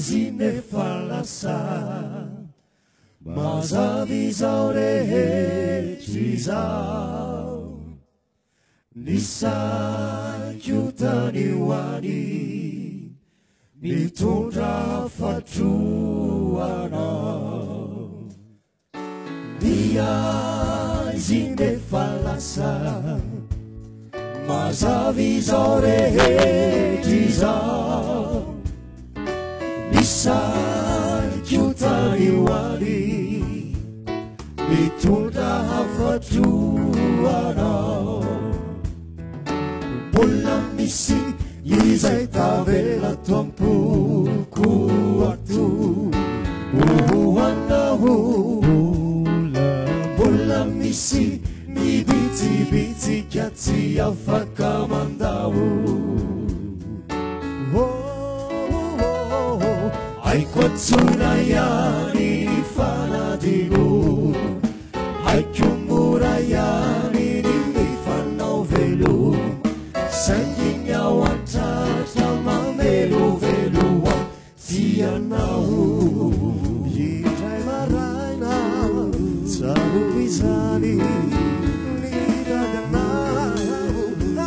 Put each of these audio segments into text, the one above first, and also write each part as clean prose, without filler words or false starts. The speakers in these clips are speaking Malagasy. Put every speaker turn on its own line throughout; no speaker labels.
zinefalasa mazavizaurehetizao nisakutaniwani mitondra fatruanao dia zinefalasa mazavizaurehetizao nisakutaniwani mitondra fatruanao mbola misy izay tavela toampoko ato ohoanao mbola misy mibitsibitsika tsy afaka mandao haiko atsona ihany ny fanadino haiko mora ihany ny mifanao velo sainginy ao antratra mameloveloa tianao indray maraina tsaro izany nidagyanao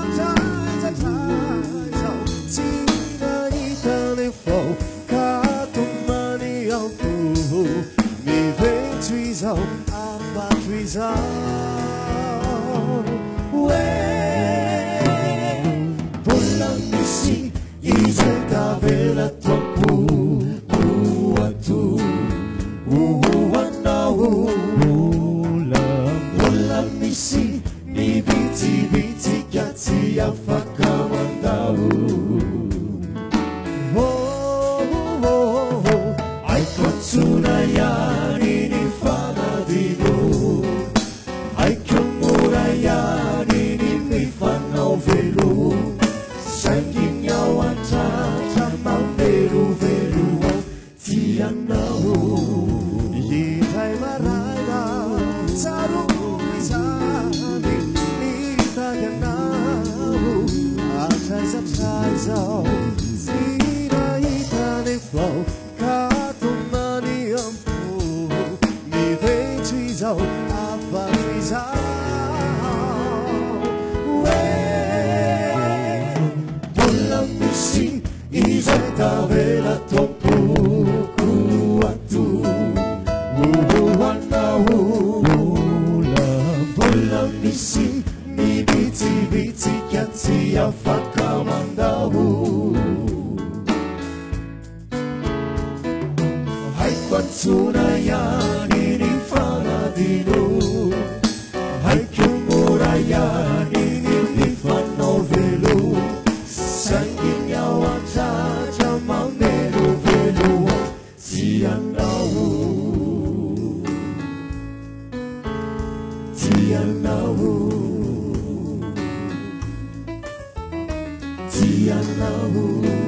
atratratraizao tsy nahitany fao ka tomany ampo mivetso izao afatro izao izay tavela toampoko ato ohoanao mbola misy mibitsibitsika tsy afaka mandao haiko atsona ihany ny fanadino haiko mora ihany ny mifanao velo sainginy ao antratra mameloveloa tianao indray maraina tsaro izany nitagyanao atraizatraizao tsy nahitany fao ka tomany ampo mivetso izao afatro izao izay tavela toampoko ato ohoanao mbola misy mibitsibitsika tsy afaka mandao haiko atsona ihany ny fanadino haiko mora ihany ny mifanao velo sainginy ao antratra mameloveloa tianao tianao tianao